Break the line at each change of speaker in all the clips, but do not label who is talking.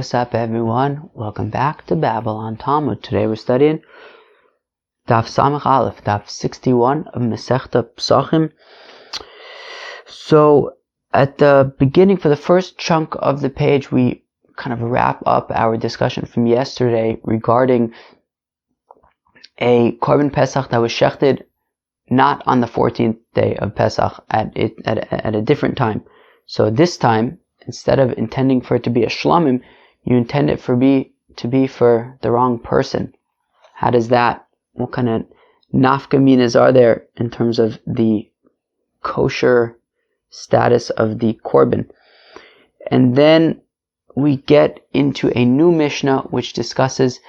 what's up everyone? Welcome back to Babylon Talmud. Today we're studying Daf Samach Aleph, Daf 61 of Masechta Pesachim. So at the beginning, for the first chunk of the page, we kind of wrap up our discussion from yesterday regarding a Korban Pesach that was shechted not on the 14th day of Pesach, at a different time. So this time, instead of intending for it to be a shlamim, you intend it to be for the wrong person. How does that, what kind of nafkaminas are there in terms of the kosher status of the korban? And then we get into a new Mishnah which discusses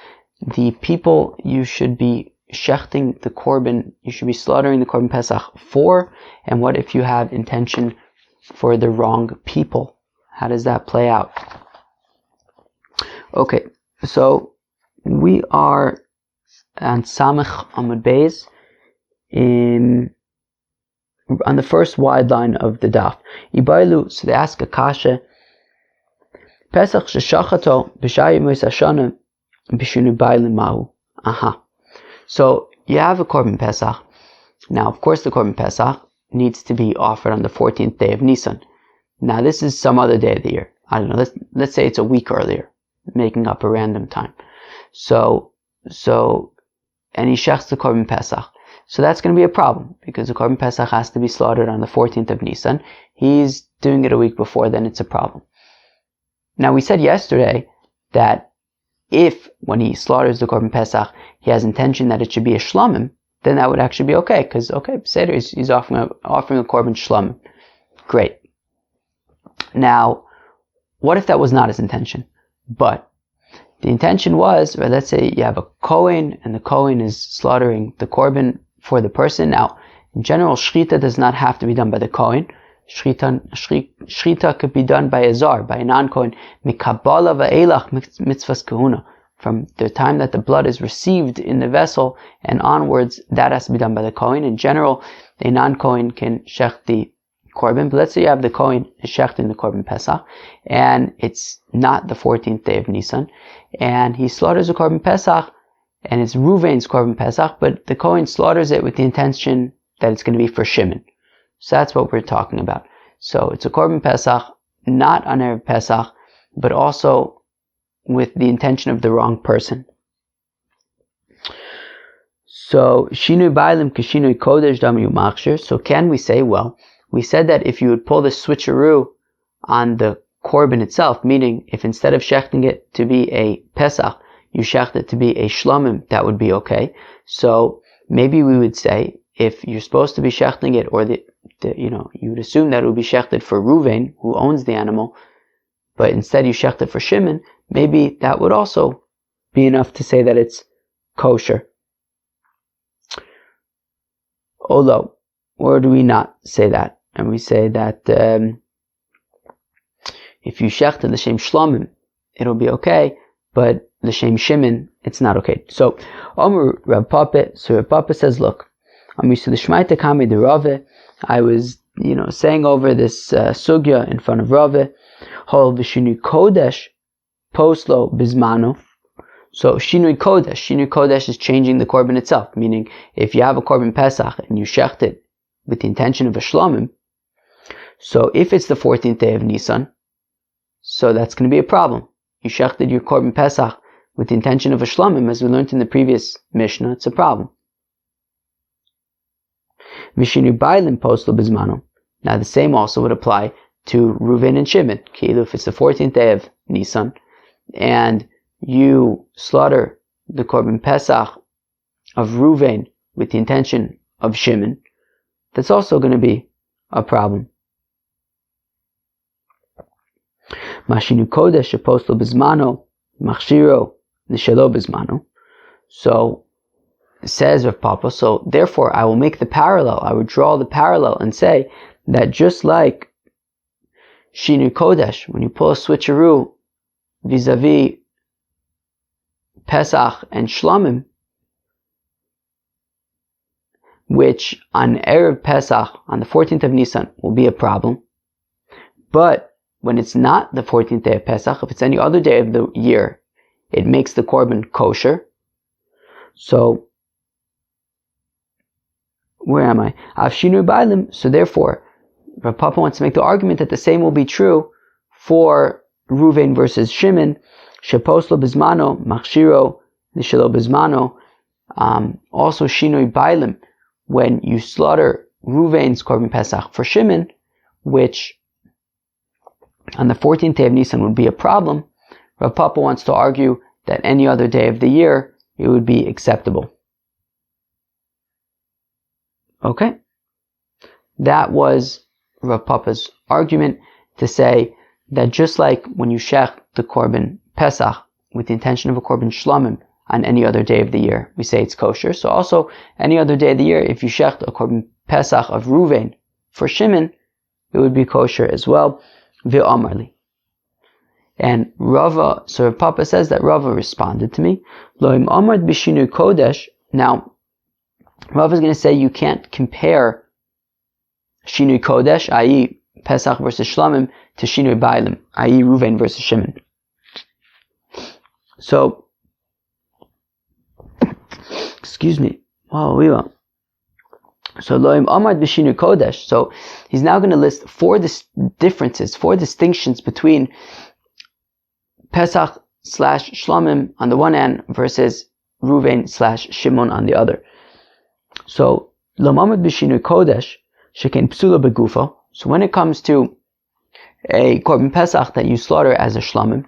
the people you should be shechting the korban, you should be slaughtering the korban pesach for, and what if you have intention for the wrong people? How does that play out? Okay, so we are on Samach Amud Beis on the first wide line of the daf. Ibailu, so they ask a kasha, Pesach sheshachato b'shayim hashana b'shinu bailim mahu. Aha. So you have a Korban Pesach. Now, of course, the Korban Pesach needs to be offered on the 14th day of Nisan. Now, this is some other day of the year. I don't know. Let's say it's a week earlier, making up a random time. So, and he shechs the Korban Pesach. So that's going to be a problem because the Korban Pesach has to be slaughtered on the 14th of Nisan. He's doing it a week before, then it's a problem. Now, we said yesterday that if, when he slaughters the Korban Pesach, he has intention that it should be a shlamim, then that would actually be okay, because, Seder, he's offering a Korban shlamim. Great. Now, what if that was not his intention? But the intention was, or let's say you have a Kohen, and the Kohen is slaughtering the Korban for the person. Now, in general, Shechita does not have to be done by the Kohen. Shechita could be done by a Zar, by a non-Kohen. Mikabala va'elach mitzvahs kahuna. From the time that the blood is received in the vessel and onwards, that has to be done by the Kohen. In general, a non-Kohen can shech the Korban, but let's say you have the Kohen shechting the Korban Pesach, and it's not the 14th day of Nisan, and he slaughters the Korban Pesach, and it's Ruvain's Korban Pesach, but the Kohen slaughters it with the intention that it's going to be for Shimon. So that's what we're talking about. So it's a Korban Pesach, not on Erev Pesach, but also with the intention of the wrong person. So Shinui Bailim Kashinui Kodesh Dam Yumachshir. So can we say, well, we said that if you would pull the switcheroo on the Korban itself, meaning if instead of shechting it to be a Pesach, you shecht it to be a Shlamim, that would be okay. So maybe we would say, if you're supposed to be shechting it, or you would assume that it would be shechted for Ruvain, who owns the animal, but instead you shecht it for Shimon, maybe that would also be enough to say that it's kosher. Although, or do we not say that? And we say that if you shecht l'shem shlamim, it'll be okay, but l'shem Shimon, it's not okay. So, Rav Papa says, look, I was, saying over this sugya in front of Rave, Hol v'shinui kodesh poslo bizmano. So Shinui Kodesh is changing the Korban itself, meaning if you have a Korban Pesach and you shecht it with the intention of a Shlamim, so if it's the 14th day of Nisan, so that's going to be a problem. You shechted your Korban Pesach with the intention of a Shlamim, as we learned in the previous Mishnah, it's a problem. Vishinui Bailim Poslo Bizmano. Now the same also would apply to Reuven and Shimon. If it's the 14th day of Nisan, and you slaughter the Korban Pesach of Reuven with the intention of Shimon, that's also going to be a problem. Mashinu Kodesh Apostol Bizmano Machshiro Nishelo Bizmano. So says Rav Papa, so therefore I will make the parallel, I would draw the parallel and say that just like Shinu Kodesh, when you pull a switcheroo vis-a-vis Pesach and Shlamim, which on Erev Pesach, on the 14th of Nisan, will be a problem, but when it's not the 14th day of Pesach, if it's any other day of the year, it makes the korban kosher. So, where am I? So therefore, Rav Papa wants to make the argument that the same will be true for Ruvain versus Shimon. Sheposlo bizmano, machshiro, nishelo bizmano. Also shinui bailim, when you slaughter Ruvain's korban pesach for Shimon, which on the 14th day of Nisan would be a problem, Rav Papa wants to argue that any other day of the year it would be acceptable. Okay, that was Rav Papa's argument to say that just like when you shech the korban pesach with the intention of a korban shlamim on any other day of the year, we say it's kosher. So also any other day of the year, if you shech a korban pesach of Ruvain for Shimon, it would be kosher as well. Ve'amarli. And Rava, so Rav Papa says that Rava responded to me. Loim amard b'shinu kodesh. Now, Rava is going to say you can't compare Shinui Kodesh, i.e. Pesach versus Shlamim, to Shinui Bailim, i.e. Ruvain versus Shimon. So, excuse me. So, Loim Amad b'Shinui Kodesh. So, he's now going to list four differences, four distinctions between Pesach / Shlamim on the one hand versus Ruvain / Shimon on the other. So, Loim Amad b'Shinui Kodesh, Sheken psula begufo. So when it comes to a korban pesach that you slaughter as a shlamim,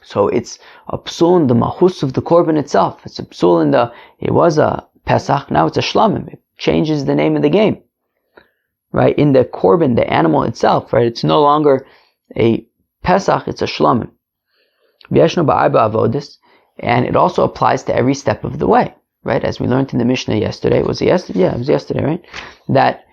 so it's a psul in the mahus of the korban itself. It's a psul in it was a pesach, now it's a shlamim. It changes the name of the game, right? In the korban, the animal itself, right? It's no longer a pesach, it's a shlamim. V'yeshno ba'arba avodis, and it also applies to every step of the way, right? As we learned in the Mishnah yesterday. Was it yesterday? Yeah, it was yesterday, right? That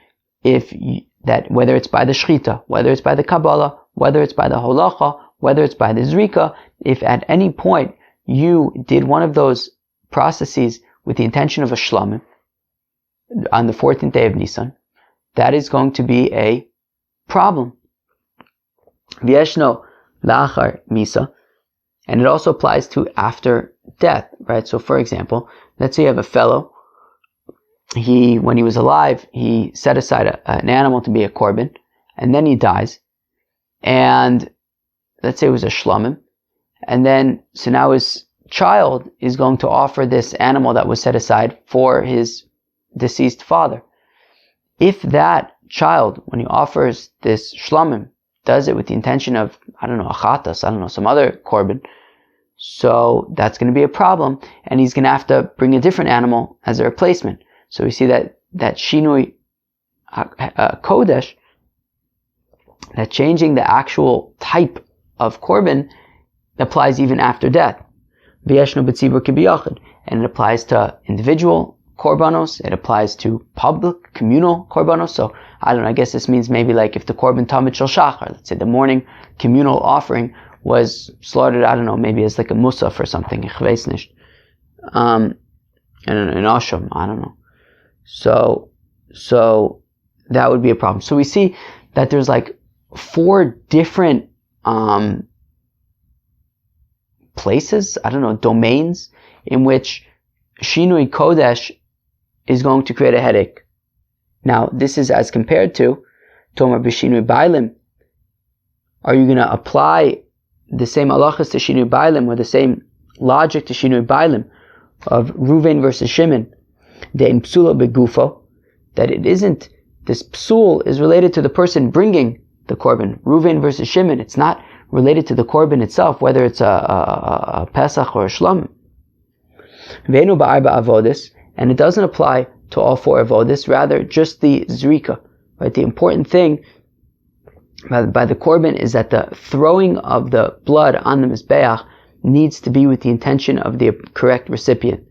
whether it's by the shchita, whether it's by the Kabbalah, whether it's by the holacha, whether it's by the zrika, if at any point you did one of those processes with the intention of a shlamim on the 14th day of Nisan, that is going to be a problem. V'yeshno la'achar misa, and it also applies to after death, right? So for example, let's say you have a fellow, when he was alive, he set aside an animal to be a korban, and then he dies, and let's say it was a shlamim, and then, so now his child is going to offer this animal that was set aside for his deceased father. If that child, when he offers this shlamim, does it with the intention of, I don't know, achatas, some other korban, so that's going to be a problem, and he's going to have to bring a different animal as a replacement. So we see that Shinui Kodesh, that changing the actual type of korban applies even after death. V'yeshno b'tzibur kibiyachid, and it applies to individual korbanos, it applies to public, communal korbanos. So, I don't know, I guess this means maybe like if the korban tamid shel shachar, let's say the morning communal offering was slaughtered, I don't know, maybe as like a musaf or something, ich weiß nicht. And an asham, I don't know. So that would be a problem. So we see that there's like four different places, domains in which Shinui Kodesh is going to create a headache. Now, this is as compared to Tomar b'Shinui Bailim. Are you going to apply the same halachas to Shinui Bailim, or the same logic to Shinui Bailim of Ruvain versus Shimon? De'in psula begufo, that it isn't, this psul is related to the person bringing the korban. Ruvain versus Shimon, it's not related to the korban itself, whether it's a pesach or a shlam. Ve'enu ba'arba avodis, and it doesn't apply to all four avodis, rather just the zrika. Right? The important thing by the korban is that the throwing of the blood on the mizbeach needs to be with the intention of the correct recipient.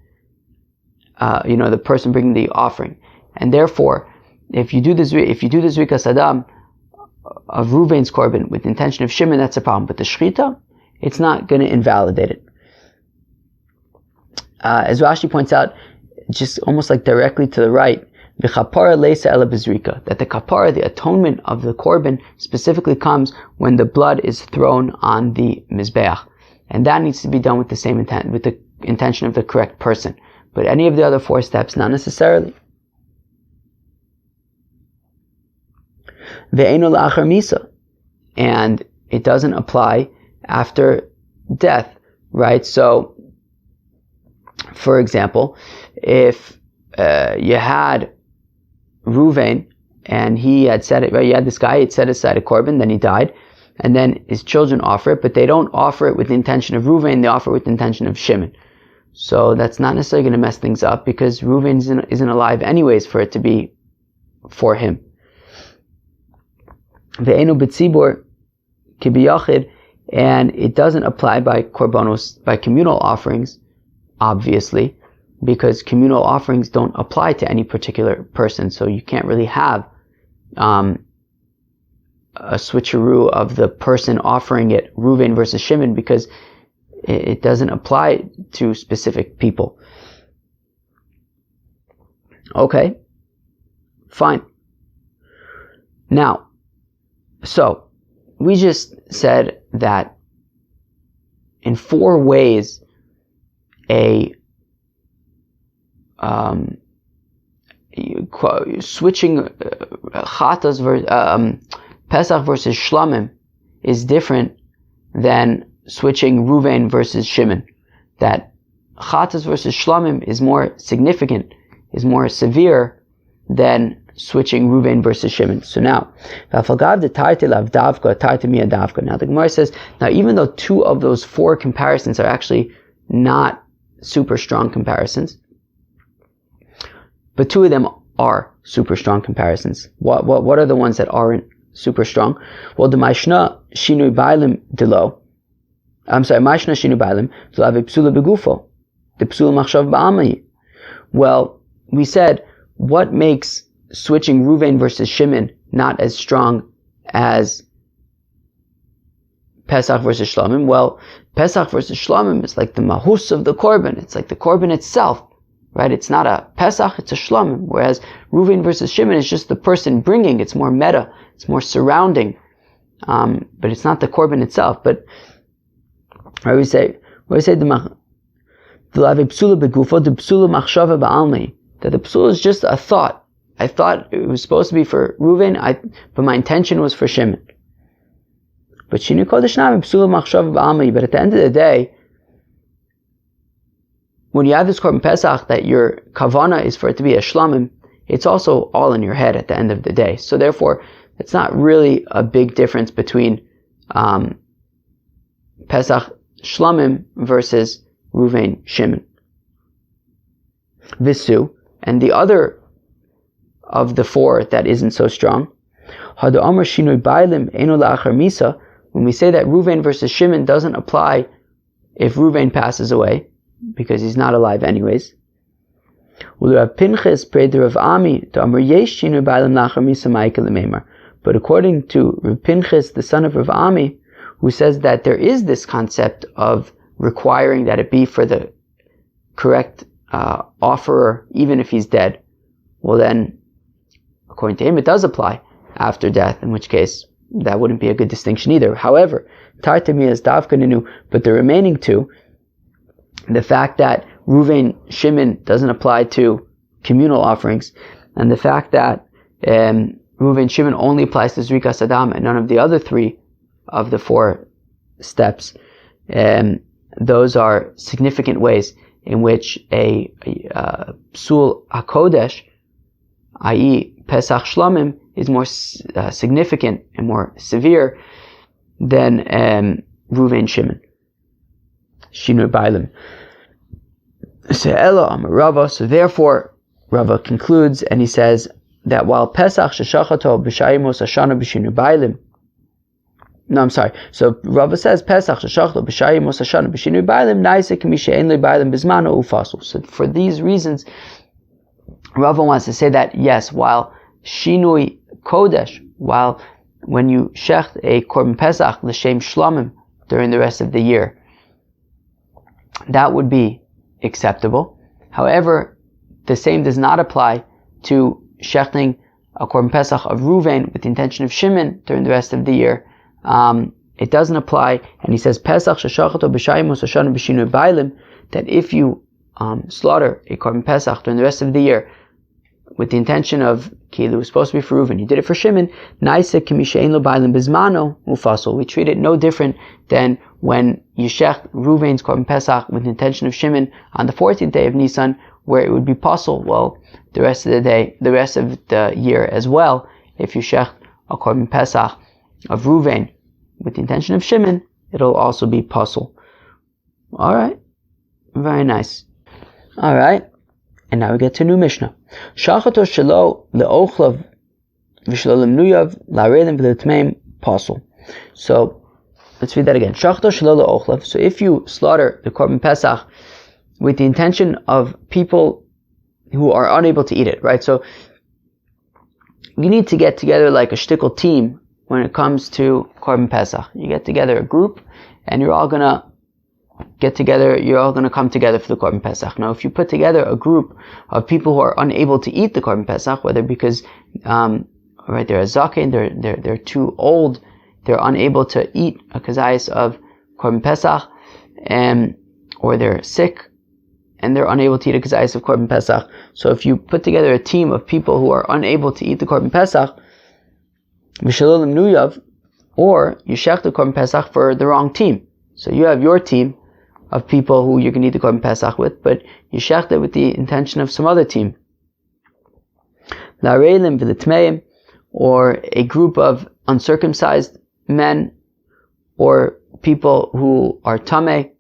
The person bringing the offering, and therefore, if you do the zrika sadam of Ruvain's korban with the intention of Shimon, that's a problem. But the shchita, it's not going to invalidate it. As Rashi points out, just almost like directly to the right, V'chapara leisa ela bezrika, that the kapara, the atonement of the korban, specifically comes when the blood is thrown on the mizbeach, and that needs to be done with the same intent, with the intention of the correct person. But any of the other 4 steps, not necessarily. Ve'enu la'achar misa, and it doesn't apply after death, right? So, for example, if you had Reuven, and he had said it, right? You had this guy, he'd set aside a korban, then he died, and then his children offer it, but they don't offer it with the intention of Reuven, they offer it with the intention of Shimon. So that's not necessarily going to mess things up, because Reuven isn't alive anyways for it to be for him. Ve'enu b'tzibur ki b'yachid, and it doesn't apply by korbanos, by communal offerings, obviously, because communal offerings don't apply to any particular person, so you can't really have a switcheroo of the person offering it, Reuven versus Shimon, because it doesn't apply to specific people. Okay, fine. Now, so we just said that in 4 ways switching chatas Pesach versus Shlamim is different than switching Reuven versus Shimon. That chatas versus Shlamim is more significant, is more severe than switching Reuven versus Shimon. So now, now the Gemara says, now even though 2 of those 4 comparisons are actually not super strong comparisons, but 2 of them are super strong comparisons. What are the ones that aren't super strong? Well, the Mashna Shinui Bailim Delo. I'm sorry, Mashna Shinui Bailim Delo Psula Begufo. The Psula Machshav Ba'amai. Well, we said, what makes switching Reuven versus Shimon not as strong as Pesach versus Shlamim? Well, Pesach versus Shlamim is like the mahus of the korban. It's like the korban itself, right? It's not a Pesach, it's a Shlamim. Whereas Reuven versus Shimon is just the person bringing. It's more meta, it's more surrounding, but it's not the korban itself. But we say that the psula is just a thought. I thought it was supposed to be for Reuven, but my intention was for Shimon. But Shinu Kodesh Nami Psula Machshav Ba'amai. But at the end of the day, when you have this Korban Pesach that your kavana is for it to be a Shlamim, it's also all in your head at the end of the day. So therefore, it's not really a big difference between Pesach Shlamim versus Reuven Shimon. Visu, and the other of the 4 that isn't so strong, when we say that Reuven versus Shimon doesn't apply if Reuven passes away, because he's not alive anyways. But according to Rav Pinchas, the son of Rav Ami, who says that there is this concept of requiring that it be for the correct offerer, even if he's dead, well then, according to him, it does apply after death, in which case that wouldn't be a good distinction either. However, Tartami is Davkaninu, but the remaining 2, the fact that Reuven Shimon doesn't apply to communal offerings, and the fact that Reuven Shimon only applies to Zrikas Adam and none of the other 3 of the 4 steps, those are significant ways in which a Psul HaKodesh, i.e. Pesach Shlamim, is more significant and more severe than Reuven Shimon. Shinur Bailim. So therefore, Rava concludes and he says that while Pesach Sheshachato B'Shayimos Ashana B'Shinur Bailim, no, I'm sorry. So Rava says Pesach Sheshachlo B'Shayimos Ashana B'Shinui Bailim Naisek Mishe'en Le Bailim Bizmano Ufasul. So for these reasons, Rava wants to say that yes, while Shinui Kodesh, while when you shecht a Korban Pesach L'Shem Shlamim during the rest of the year, that would be acceptable. However, the same does not apply to shechting a Korban Pesach of Ruvain with the intention of Shimon during the rest of the year, it doesn't apply. And he says, Pesach sheshachato b'shayim osashana b'shinu bailim, that if you slaughter a Korban Pesach during the rest of the year with the intention of Kilu, it was supposed to be for Reuven, you did it for Shimon, Naisa kimishein lo bailim bizmano mufasol. We treat it no different than when you shech Reuven's Korban Pesach with the intention of Shimon on the 14th day of Nisan, where it would be possible, well, the rest of the year as well. If you shech a Korban Pesach of Reuven with the intention of Shimon, it'll also be possible. Alright, very nice. Alright, and now we get to new Mishnah. Shachato shelo le'ochlav v'shelo lemnuyav la'arelim v'letmeim possible. So, let's read that again. Shachato shelo le'ochlav. So if you slaughter the Korban Pesach with the intention of people who are unable to eat it, right? So you need to get together like a shtickle team when it comes to Korban Pesach. You get together a group, and you're all gonna come together for the Korban Pesach. Now, if you put together a group of people who are unable to eat the Korban Pesach, whether because they're a zaken, they're too old, they're unable to eat a kazayas of Korban Pesach, or they're sick, and they're unable to eat a kazayas of Korban Pesach. So if you put together a team of people who are unable to eat the Korban Pesach, V'shelo lemnuyav, or you shech the Korban Pesach for the wrong team. So you have your team of people who you can eat the Korban Pesach with, but you shech it with the intention of some other team. La'arelim v'letmeim, or a group of uncircumcised men, or people who are tameh.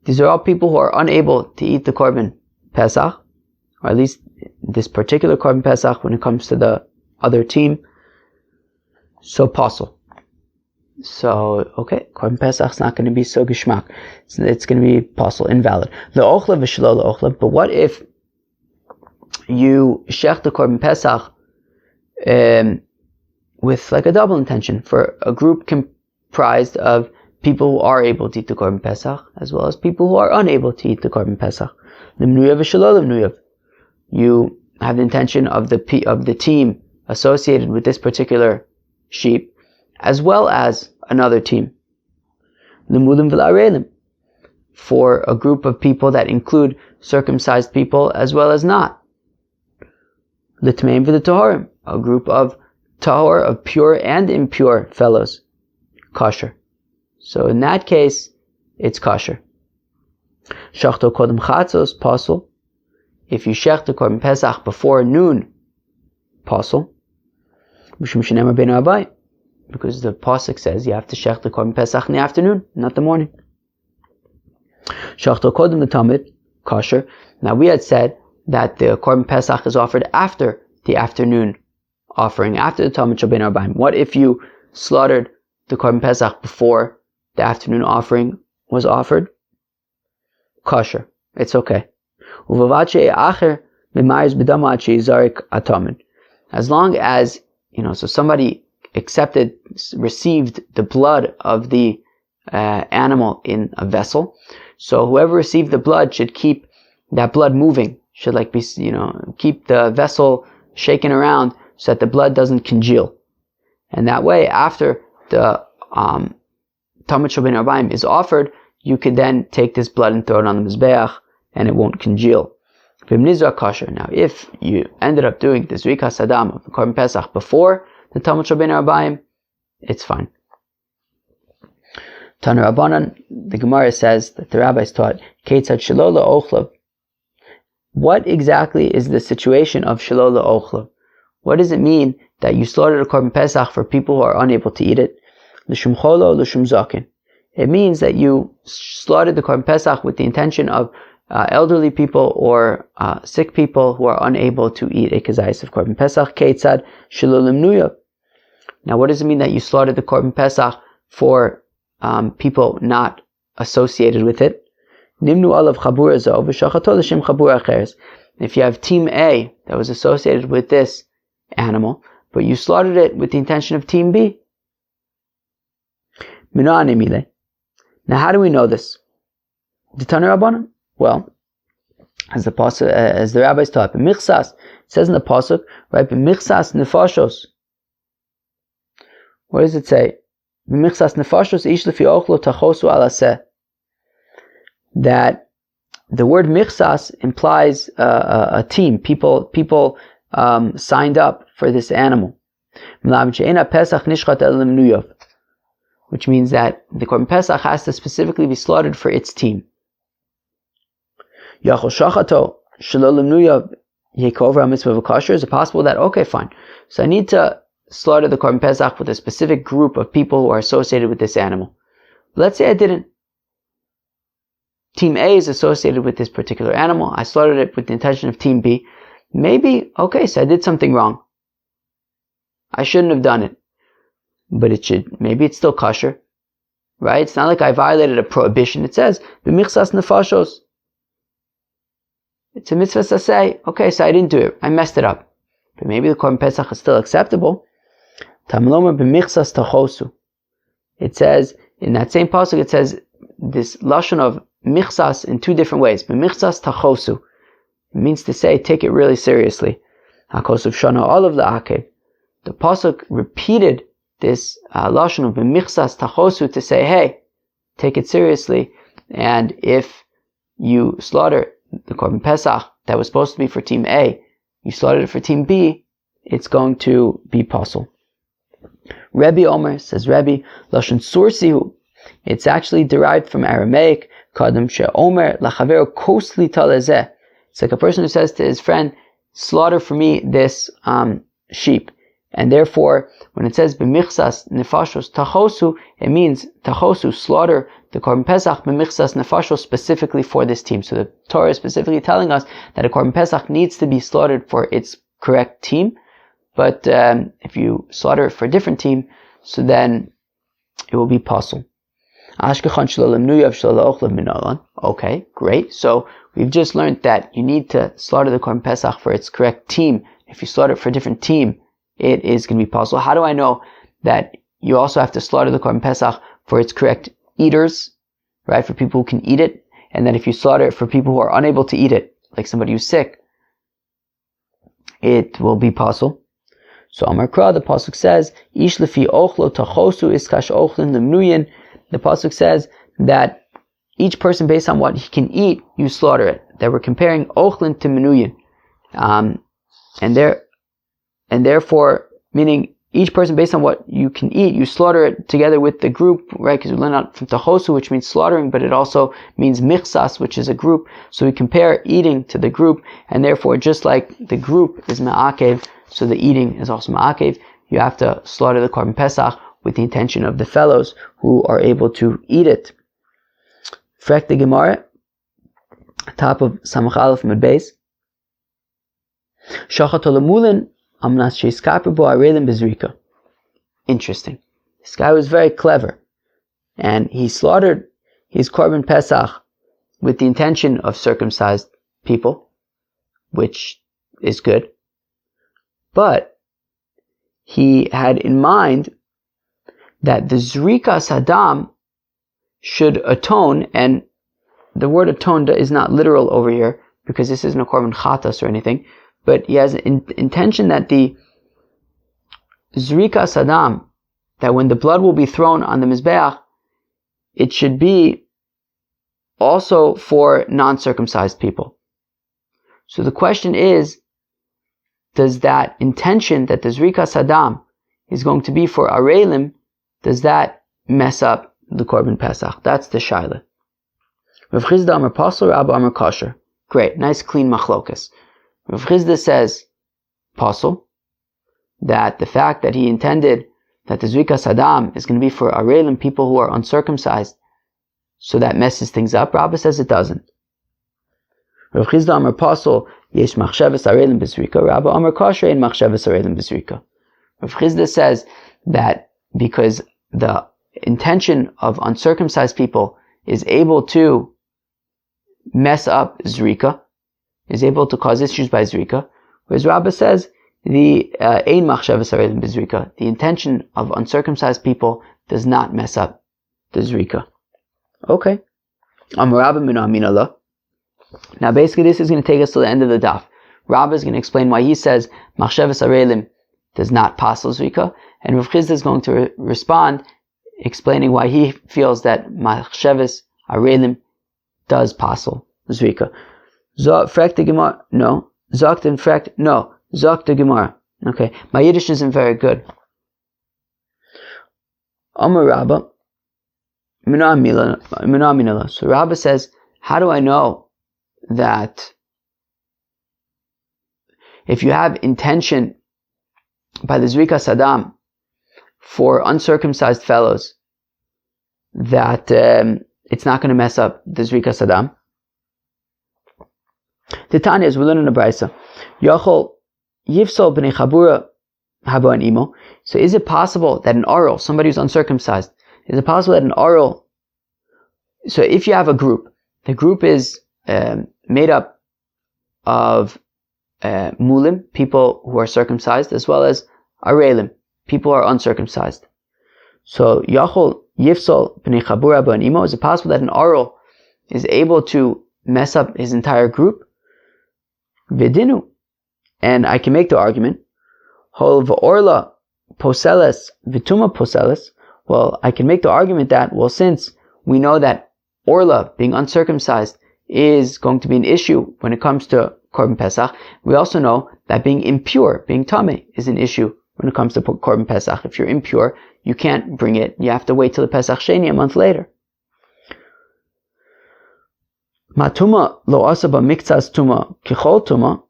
These are all people who are unable to eat the Korban Pesach, or at least this particular Korban Pesach when it comes to the other team. So possible. So, okay, Korban Pesach's not going to be so geshmak. It's going to be possible, invalid. Le'ochlav v'shelo le'ochlav. But what if you shech the Korban Pesach with like a double intention for a group comprised of people who are able to eat the Korban Pesach, as well as people who are unable to eat the Korban Pesach. Lemnuyav v'shelo lemnuyav. You have the intention of the team associated with this particular sheep, as well as another team. Lemulim v'la'arelim. For a group of people that include circumcised people as well as not. L'tmeim v'l'tahorim. A group of tahor, of pure and impure fellows. Kosher. So in that case, it's kosher. Shachto kodem chatzos, possible. If you shech the Korban Pesach before noon, possible. Because the pasuk says you have to shech the Korban Pesach in the afternoon, not the morning. Shachto kodem l'tamid, kosher. Now we had said that the Korban Pesach is offered after the afternoon offering, after the Tamid Shel Ben Arbaim. What if you slaughtered the Korban Pesach before the afternoon offering was offered? Kosher. It's okay. As long as, so somebody received the blood of the animal in a vessel. So whoever received the blood should keep that blood moving. Should keep the vessel shaking around so that the blood doesn't congeal. And that way, after the Tamid Shel Ben Arbaim is offered, you could then take this blood and throw it on the Mizbeach, and it won't congeal. Now, if you ended up doing the Zrikas Hadam of the Korban Pesach before the Tamid Shel Ben Arbaim, it's fine. Tanu Rabbanan, the Gemara says that the rabbis taught, Keitzad shelo le'ochlav. What exactly is the situation of shelo le'ochlav? What does it mean that you slaughtered a Korban Pesach for people who are unable to eat it? L'shum cholo, l'shum zaken. It means that you slaughtered the Korban Pesach with the intention of elderly people or sick people who are unable to eat a kazayis of Korban Pesach. Keitzad shelo lemnuyav. Now, what does it mean that you slaughtered the Korban Pesach for people not associated with it? Nimnu alav chabur zo v'shachato l'shem chabur acheres. If you have team A that was associated with this animal, but you slaughtered it with the intention of team B. Now, how do we know this? The Tanu Rabbanan? Well, as the rabbis taught. B'michsas, it says in the pasuk, right? B'michsas nefashos. What does it say? B'michsas nefashos ish lefi ochlo tachosu alaseh. That the word michsas implies a team. People signed up for this animal. Which means that the Korban Pesach has to specifically be slaughtered for its team. Is it possible that, okay, fine, so I need to slaughter the Korban Pesach with a specific group of people who are associated with this animal? Let's say I didn't. Team A is associated with this particular animal. I slaughtered it with the intention of Team B. Maybe, okay, so I did something wrong. I shouldn't have done it. But maybe it's still kosher. Right? It's not like I violated a prohibition. It says, b'michsas nefashos. It's a mitzvah to say, okay, so I didn't do it. I messed it up. But maybe the Korban Pesach is still acceptable. Tamloma b'michsas tachosu. It says, in that same pasuk, it says this lashon of michsas in two different ways. B'michsas tachosu. It means to say, take it really seriously. HaKosuf shana olav la'akev. The pasuk repeated this lashon of b'michsas tachosu to say, hey, take it seriously. And if you slaughter the Korban Pesach that was supposed to be for Team A, you slaughtered it for Team B, it's going to be pasul. Rebbe Omer, says Rebbe, lashon sursihu. It's actually derived from Aramaic. Kadam she'omer lachaveru kosli talezeh. It's like a person who says to his friend, slaughter for me this sheep. And therefore, when it says b'michsas nefashos tachosu, it means tachosu, slaughter the Korban Pesach b'michsas nefashos, specifically for this team. So the Torah is specifically telling us that a Korban Pesach needs to be slaughtered for its correct team. But if you slaughter it for a different team, so then it will be pasul. Okay, great. So we've just learned that you need to slaughter the Korban Pesach for its correct team. If you slaughter it for a different team, it is going to be pasul. How do I know that you also have to slaughter the Korban Pesach for its correct eaters, right? For people who can eat it. And then if you slaughter it for people who are unable to eat it, like somebody who's sick, it will be pasul. So Amar Kra, the pasuk says, Ish lefi ochlo tachosu iskash ochlin lemnuyin. The pasuk says that each person, based on what he can eat, you slaughter it. That we're comparing ochlin to menuyin, and therefore, meaning each person, based on what you can eat, you slaughter it together with the group, right? Because we learn out from tachosu, which means slaughtering, but it also means michsas, which is a group. So we compare eating to the group, and therefore, just like the group is ma'akev, so the eating is also ma'akev. You have to slaughter the Korban Pesach with the intention of the fellows who are able to eat it. Frek the Gemara, top of Samach Aleph Mud Beis. Shachat olamulin amnas sheiskaper bo arelim bezrika. Interesting. This guy was very clever, and he slaughtered his Korban Pesach with the intention of circumcised people, which is good. But he had in mind that the Zrikas Hadam should atone, and the word atone is not literal over here, because this isn't a Korban Chatas or anything, but he has an intention that the Zrikas Hadam, that when the blood will be thrown on the Mizbeach, it should be also for non-circumcised people. So the question is, does that intention that the Zrikas Hadam is going to be for Arelim, does that mess up the Korban Pesach? That's the Shaila. Rav Chizda Amar Pasul, Rabba Amar Kosher. Great, nice clean machlokas. Rav Chizda says Pasul, that the fact that he intended that the Zrikas Hadam is going to be for Arelim, people who are uncircumcised, so that messes things up. Rabba says it doesn't. Rav Chizda Amar Pasul, Yesh machshavas Arelim bezrika. Rabba Amar Kosher, in machshavas Arelim bezrika. Rav Chizda says that because the intention of uncircumcised people is able to mess up Zrika, is able to cause issues by Zrika, whereas Rabbah says the ein machshavas harelim b'Zrika, the intention of uncircumcised people does not mess up the Zrika. Okay. Amar Rabba min aminallah. Now basically this is going to take us to the end of the daf. Rabbi is going to explain why he says Machshavas Arelim does not pasel Zrika, and Rav Chisda is going to respond explaining why he feels that Machshavas Arelim does pasel Zrika. Frek the Gemara? No. Zokt and frek? No. Zokt the Gemara. Okay. My Yiddish isn't very good. Amar Rabba. So Rabba says, how do I know that if you have intention by the Zrika Sadam for uncircumcised fellows that it's not going to mess up the Zrika Sadam? The Tanya is, we learn in the Brisa, Yachol Yivsol b'nei Chabura haba an imo. So is it possible that an oral, somebody who's uncircumcised, is it possible that an oral, so if you have a group, the group is made up of mulim, people who are circumcised, as well as arelim, people who are uncircumcised. So Yachol Yivsol b'nei Chabura haba an imo, is it possible that an oral is able to mess up his entire group? Vidinu. And I can make the argument, Hol v'orla poseles vituma poseles. Well, I can make the argument that, well, since we know that orla, being uncircumcised, is going to be an issue when it comes to Korban Pesach, we also know that being impure, being tameh, is an issue when it comes to Korban Pesach. If you're impure, you can't bring it. You have to wait till the Pesach Sheni a month later. Matuma lo asaba miktsas tuma kichol tuma.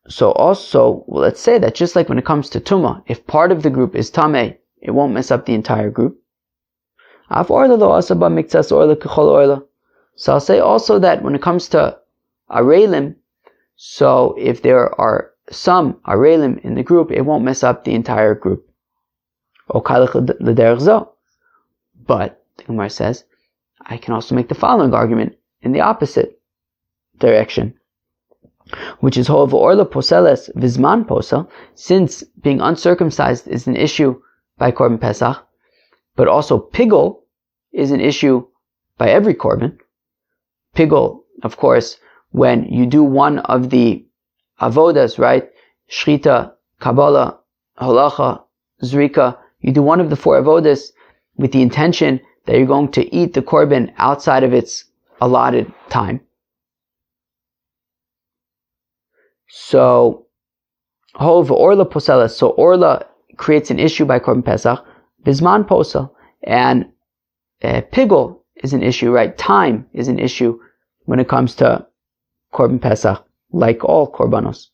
So also, well, let's say that just like when it comes to tuma, if part of the group is tameh, it won't mess up the entire group. Af orla lo asaba miktsas orla kichol orla. So I'll say also that when it comes to arelim, so if there are some arelim in the group, it won't mess up the entire group. But the Gemara says, I can also make the following argument in the opposite direction, which is Hov orla poseles vizman posel, since being uncircumcised is an issue by Korban Pesach, but also pigol is an issue by every Korban. Pigol, of course, when you do one of the avodas, right? Shrita, Kabbalah, Halacha, Zrika, you do one of the 4 avodas with the intention that you're going to eat the Korban outside of its allotted time. So, Hov orla posela. So orla creates an issue by Korban Pesach. Bizman posel. And pigol is an issue, right? Time is an issue when it comes to Korban Pesach, like all Korbanos.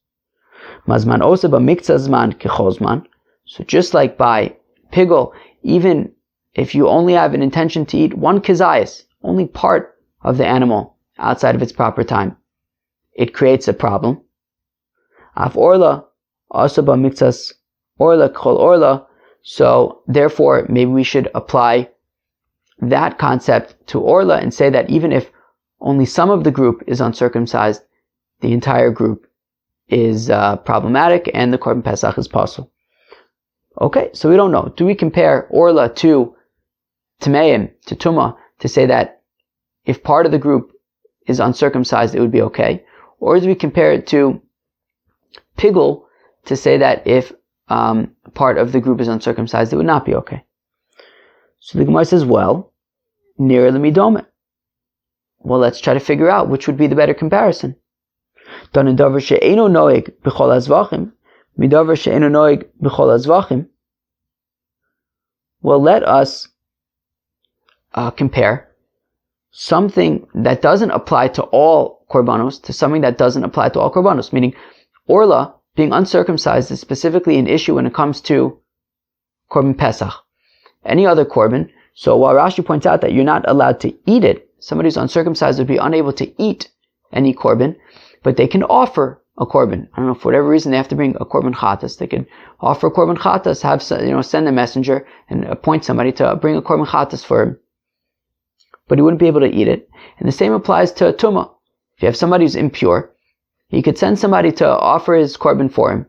Mazman osa b'miktzah zman kechol zman. So just like by pigol, even if you only have an intention to eat one kizayis, only part of the animal outside of its proper time, it creates a problem. Af orla, also b'miktzas orla kol orla. So therefore, maybe we should apply that concept to orla and say that even if only some of the group is uncircumcised, the entire group is problematic, and the Korban Pesach is possible. Okay, so we don't know. Do we compare orla to Tameim, to Tumah, to say that if part of the group is uncircumcised, it would be okay? Or do we compare it to Pigul to say that if part of the group is uncircumcised, it would not be okay? So the Gemara says, well, near the midome. Well, let's try to figure out which would be the better comparison. Well, let us compare something that doesn't apply to all korbanos to something that doesn't apply to all korbanos. Meaning, orla, being uncircumcised, is specifically an issue when it comes to Korban Pesach. Any other korban, so while Rashi points out that you're not allowed to eat it, somebody who's uncircumcised would be unable to eat any korban, but they can offer a korban. I don't know, for whatever reason, they have to bring a korban chatas. They can offer a korban chatas, send a messenger and appoint somebody to bring a korban chatas for him. But he wouldn't be able to eat it. And the same applies to tumah. If you have somebody who's impure, he could send somebody to offer his korban for him.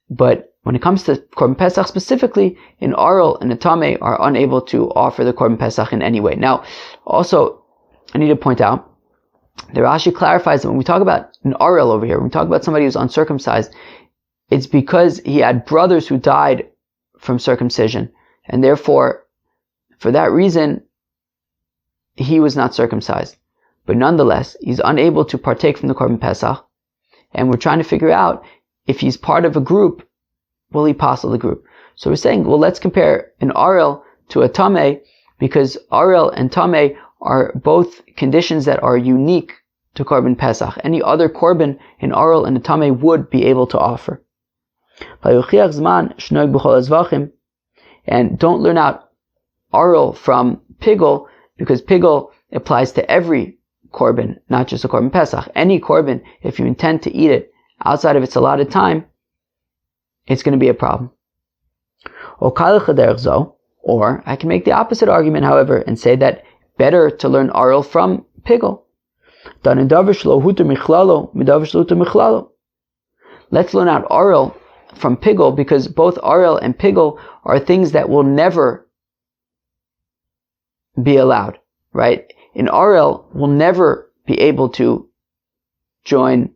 But when it comes to Korban Pesach specifically, an Aral and a Tameh are unable to offer the Korban Pesach in any way. Now, also, I need to point out The Rashi clarifies that when we talk about an Arel over here, when we talk about somebody who's uncircumcised, it's because he had brothers who died from circumcision, and therefore, for that reason, he was not circumcised. But nonetheless, he's unable to partake from the Korban Pesach, and we're trying to figure out if he's part of a group, will he passel the group? So we're saying, well, let's compare an Arel to a Tameh, because Arel and Tameh are both conditions that are unique to Korban Pesach. Any other Korban, an Arel and a Tameh would be able to offer. And don't learn out Arel from Pigel, because Pigel applies to every Korban, not just a Korban Pesach. Any Korban, if you intend to eat it outside of its allotted time, it's going to be a problem. Or I can make the opposite argument, however, and say that better to learn Arel from Pigel. Let's learn out Arel from Pigel, because both Arel and Pigel are things that will never be allowed, right? An Arel will never be able to join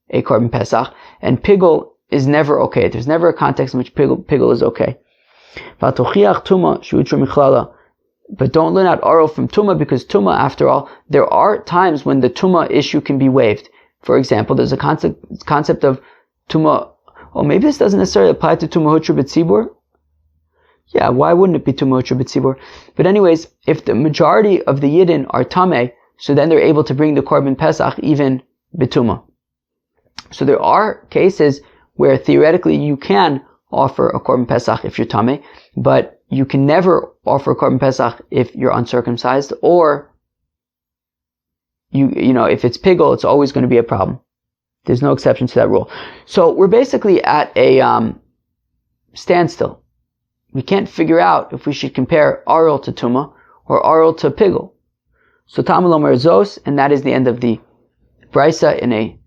a Korban Pesach, and Pigel is never okay. There's never a context in which Pigel is okay. But don't learn out Arel from Tumah, because Tumah, after all, there are times when the Tumah issue can be waived. For example, there's a concept of Tumah. Oh, maybe this doesn't necessarily apply to Tumah Hutra B'Tzibur. Yeah, why wouldn't it be Tumah Hutra B'Tzibur? But anyways, if the majority of the Yidden are Tameh, so then they're able to bring the Korban Pesach even B'Tumah. So there are cases where theoretically you can offer a Korban Pesach if you're Tameh, but you can never offer a Korban Pesach if you're uncircumcised, or you know, if it's Pigel, it's always going to be a problem. There's no exception to that rule. So we're basically at a standstill. We can't figure out if we should compare Arel to Tumah or Arel to Pigel. So Talmud Omer Zos, and that is the end of the Brisa in a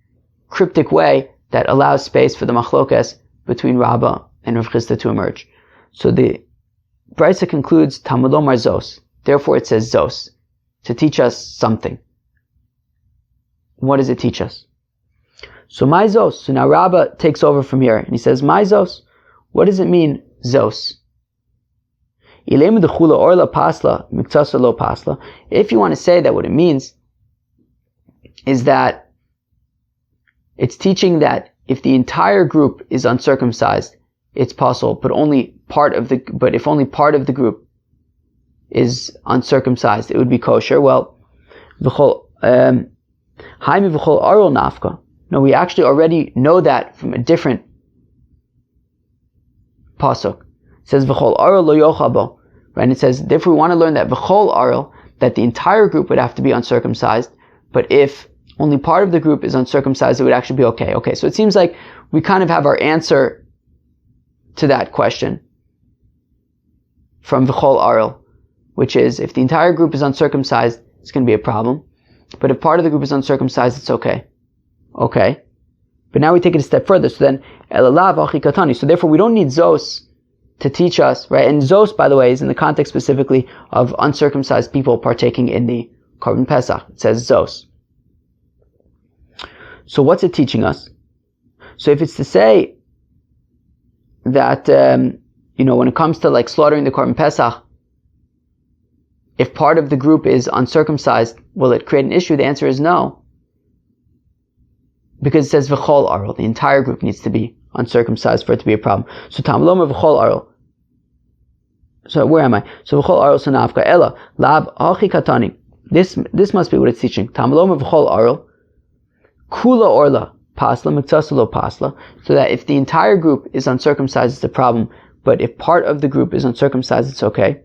cryptic way that allows space for the machlokas between Rabbah and Rav Chisda to emerge. So the Brisa concludes Talmud Omer Zos. Therefore it says Zos, to teach us something. What does it teach us? So my Zos. So now Rabbah takes over from here, and he says, my Zos. What does it mean, Zos? If you want to say that what it means is that it's teaching that if the entire group is uncircumcised, it's possible, but if only part of the group is uncircumcised, it would be kosher. Well, no, we actually already know that from a different pasuk. It says v'chol arel lo yochal bo, right? And it says, therefore we want to learn that v'chol arel, that the entire group would have to be uncircumcised, but if only part of the group is uncircumcised, it would actually be okay. Okay, so it seems like we kind of have our answer to that question from v'chol arel, which is if the entire group is uncircumcised, it's going to be a problem, but if part of the group is uncircumcised, it's okay. Okay, but now we take it a step further. So then, elalav achi katani. So therefore, we don't need Zos to teach us, right? And Zos, by the way, is in the context specifically of uncircumcised people partaking in the Korban Pesach. It says Zos. So what's it teaching us? So if it's to say that, when it comes to like slaughtering the Korban Pesach, if part of the group is uncircumcised, will it create an issue? The answer is no. Because it says v'chol arel, the entire group needs to be uncircumcised for it to be a problem. So Talmud Omer v'chol arel. So where am I? So v'chol arel sanafka ella lab achi katani. This must be what it's teaching. Talmud Omer v'chol arel kula orla pasla miktasalo pasla. So that if the entire group is uncircumcised, it's a problem. But if part of the group is uncircumcised, it's okay.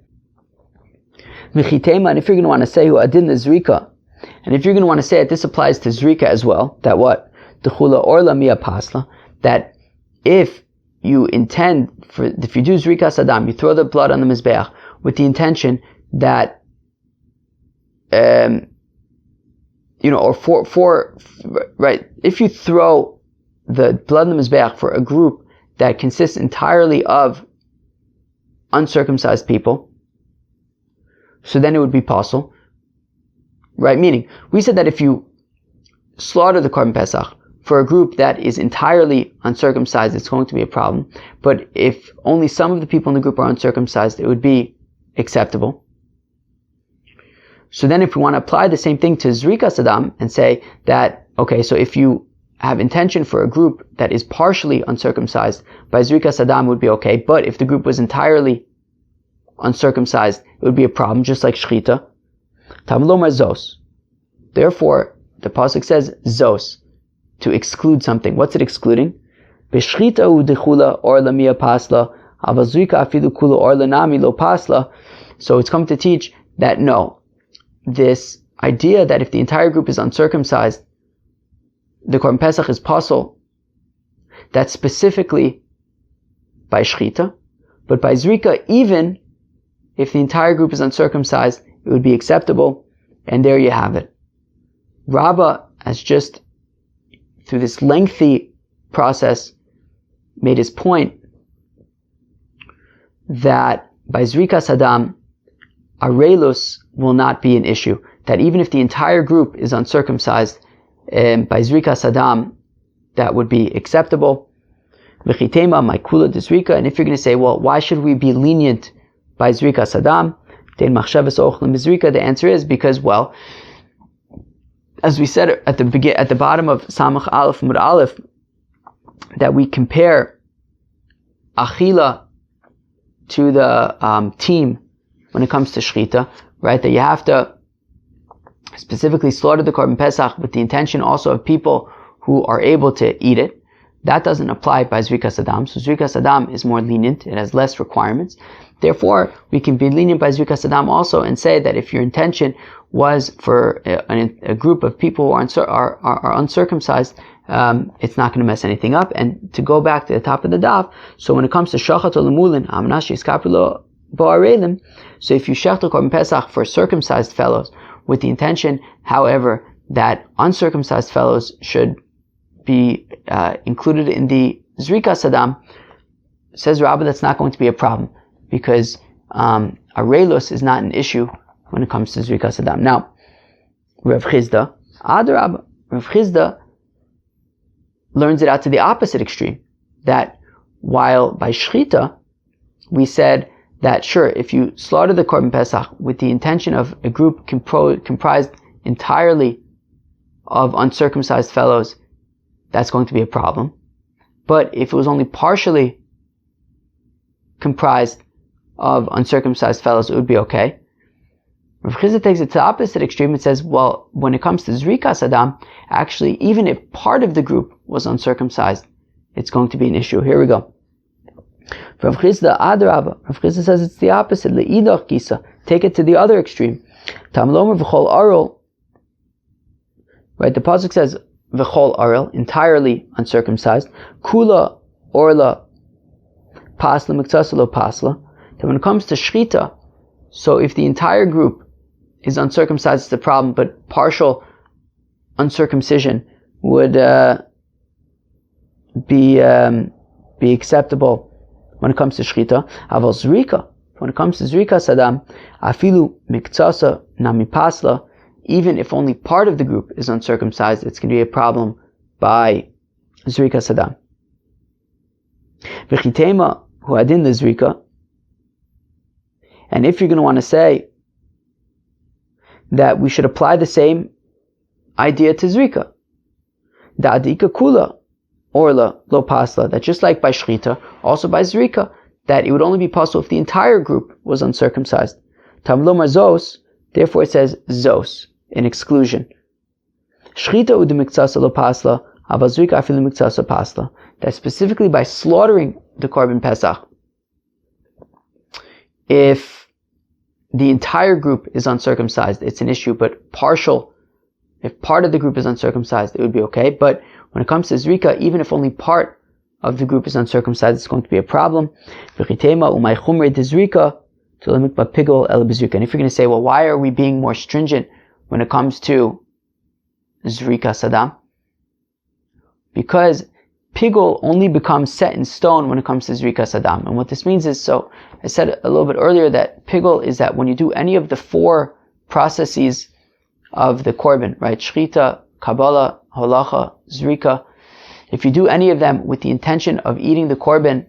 V'chitema, and if you're going to want to say who adin the zrika, and if you're going to want to say that this applies to zrika as well, that what? D'chula orla mia pasla, that if you do zrika sadam, you throw the blood on the mizbeach with the intention that, right, if you throw the blood on the mizbeach for a group that consists entirely of uncircumcised people, so then it would be possible, right? Meaning, we said that if you slaughter the Korban Pesach for a group that is entirely uncircumcised, it's going to be a problem. But if only some of the people in the group are uncircumcised, it would be acceptable. So then if we want to apply the same thing to Zrikas Adam and say that, okay, so if you have intention for a group that is partially uncircumcised, by Zrikas Adam would be okay, but if the group was entirely uncircumcised, it would be a problem, just like Shchita. Tamlomar Zos. Therefore, the pasuk says Zos, to exclude something. What's it excluding? B'shchita udechula orla mia pasla, avazrika afidu kula orla nami lo pasla. So it's come to teach that no, this idea that if the entire group is uncircumcised, the Korban Pesach is pasul, that's specifically by Shchita, but by Zrika, even if the entire group is uncircumcised, it would be acceptable, and there you have it. Rabbah has just, through this lengthy process, made his point that by Zrikas Adam, Arelus will not be an issue. That even if the entire group is uncircumcised, by Zrikas Adam, that would be acceptable. V'chitema maikula de Zrika. And if you're going to say, well, why should we be lenient by Zrikas Adam? The answer is because, well, as we said at the bottom of Samach Aleph Mud Aleph, that we compare Achila to the team when it comes to Shechita, right? That you have to specifically slaughter the Korban Pesach with the intention also of people who are able to eat it. That doesn't apply by Zrikas Adam. So Zrikas Adam is more lenient. It has less requirements. Therefore, we can be lenient by Zrikas Adam also and say that if your intention was for a group of people who are uncircumcised, it's not going to mess anything up. And to go back to the top of the daf, so when it comes to Shachat Olamulin, Amnashi Iskapulo Bo'arelim, so if you shech the Korban Pesach for circumcised fellows with the intention, however, that uncircumcised fellows should be included in the Zrikas Adam, says Rabbah, that's not going to be a problem, because Arelus is not an issue when it comes to Zrikas Adam. Now, Rav Chizda, Adarab, Rav Chizda learns it out to the opposite extreme, that while by Shechita, we said that sure, if you slaughter the Korban Pesach with the intention of a group comprised entirely of uncircumcised fellows, that's going to be a problem. But if it was only partially comprised of uncircumcised fellows, it would be okay. Rav Chizda takes it to the opposite extreme and says, well, when it comes to Zrikas Adam, actually, even if part of the group was uncircumcised, it's going to be an issue. Here we go. Rav Chizda Adrabah. Rav Chizda says it's the opposite. Le'idach gisa. Take it to the other extreme. Tamlomer v'chol arol. Right, the pasuk says v'chol arol, entirely uncircumcised. Kula orla pasla miktasalo pasla. That when it comes to shchita, so if the entire group is uncircumcised, it's a problem, but partial uncircumcision would be acceptable when it comes to shchita. Aval zrika, when it comes to zrika sadam, afilu miktsasa nami pasla, even if only part of the group is uncircumcised, it's going to be a problem by zrika sadam. V'chitema huadin the zrika. And if you're going to want to say that we should apply the same idea to Zrika, Da'adika Kula, Orla, Lo Pasla, that just like by Shchita, also by Zrika, that it would only be possible if the entire group was uncircumcised. Tamlomar Zos, therefore it says Zos, in exclusion. Shchita u'de miktsasa lo pasla, ava Zrika afilu miktsasa pasla, that specifically by slaughtering the Korban Pesach, if the entire group is uncircumcised, it's an issue, but if part of the group is uncircumcised, it would be okay. But when it comes to Zrika, even if only part of the group is uncircumcised, it's going to be a problem. And if you're going to say, well, why are we being more stringent when it comes to Zrika Sadam? Because Pigul only becomes set in stone when it comes to Zrika Sadam. And what this means is, so I said a little bit earlier that Pigul is that when you do any of the four processes of the Korban, right? Shchita, Kabbalah, Halacha, Zrika, if you do any of them with the intention of eating the Korban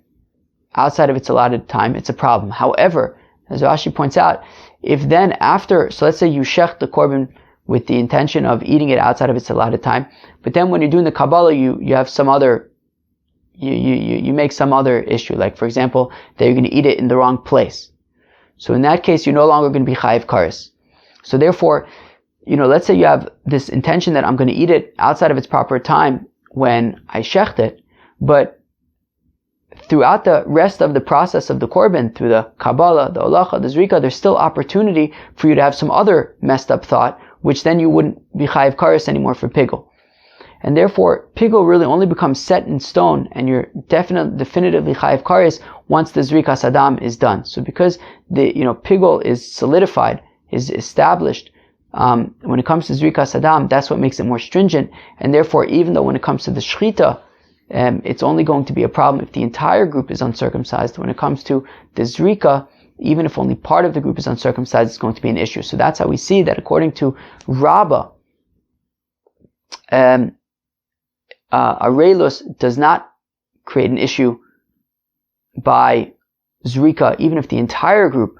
outside of its allotted time, it's a problem. However, as Rashi points out, if then after, so let's say you shech the Korban with the intention of eating it outside of its allotted time, but then when you're doing the Kabbalah, you have some other, you make some other issue, like for example, that you're going to eat it in the wrong place. So in that case, you're no longer going to be chayiv kares. So therefore, let's say you have this intention that I'm going to eat it outside of its proper time when I shecht it, but throughout the rest of the process of the Korban, through the Kabbalah, the Halacha, the Zrika, there's still opportunity for you to have some other messed up thought, which then you wouldn't be chayiv kares anymore for pigul. And therefore, pigul really only becomes set in stone, and you're definitively chayiv kares once the Zrika Sadam is done. So because the pigul is solidified, is established, when it comes to Zrika Sadam, that's what makes it more stringent. And therefore, even though when it comes to the Shechita, it's only going to be a problem if the entire group is uncircumcised. When it comes to the Zrika, even if only part of the group is uncircumcised, it's going to be an issue. So that's how we see that according to Rabbah, Arelus does not create an issue by Zrika, even if the entire group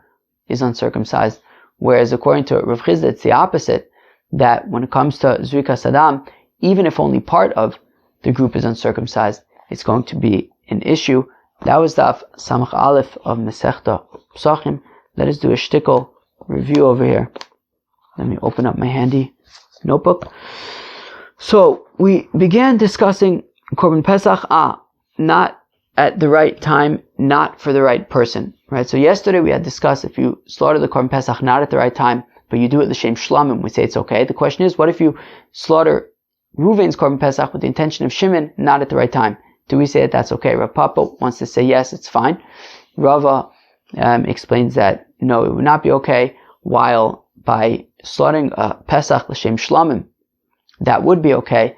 is uncircumcised. Whereas according to Rav Chizda, it's the opposite, that when it comes to Zrika Sadam, even if only part of the group is uncircumcised, it's going to be an issue. That was Daf Samach Aleph of Masechta Pesachim. Let us do a shtickle review over here. Let me open up my handy notebook. So we began discussing Korban Pesach, not at the right time, not for the right person. Right? So yesterday we had discussed if you slaughter the Korban Pesach not at the right time, but you do it l'shem shlamim, we say it's okay. The question is, what if you slaughter Ruvain's Korban Pesach with the intention of Shimon not at the right time? Do we say that that's okay? Rav Papa wants to say yes, it's fine. Rava explains that no, it would not be okay, while by slaughtering a Pesach l'shem shlamim, that would be okay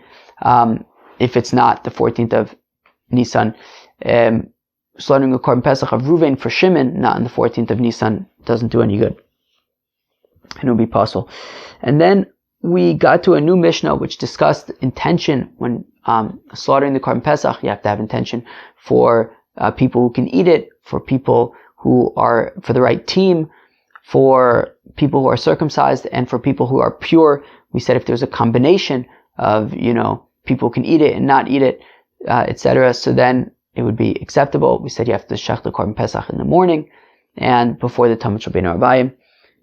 if it's not the 14th of Nisan. Slaughtering a Korban Pesach of Ruvain for Shimon, not on the 14th of Nisan, doesn't do any good. And it would be possible. And then we got to a new Mishnah which discussed intention when slaughtering the Korban Pesach. You have to have intention for people who can eat it, for people who are for the right team, for people who are circumcised, and for people who are pure. We said if there's a combination of people who can eat it and not eat it, etc., so then it would be acceptable. We said you have to shech the Korban Pesach in the morning and before the Tamid Shel Bein Arbayim.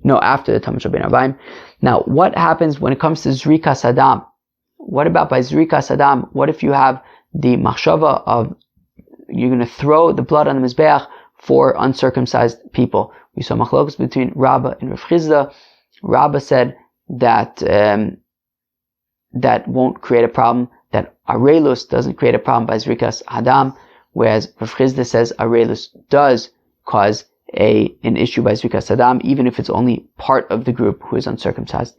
No, after the Tamid Shel Bein Arbayim. Now, what happens when it comes to Zrika Sadam? What about by Zrika Sadam? What if you have the machshava of you're going to throw the blood on the Mizbeach for uncircumcised people? We saw machlokas between Rabbah and Rav Chizda. Rabbah said that that won't create a problem, that Arelus doesn't create a problem by Zrikas Hadam, whereas Rav Chizda says Arelus does cause an issue by Zrikas Hadam, even if it's only part of the group who is uncircumcised.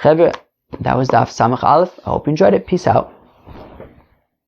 Chevre, that was Daf Samach Aleph. I hope you enjoyed it. Peace out.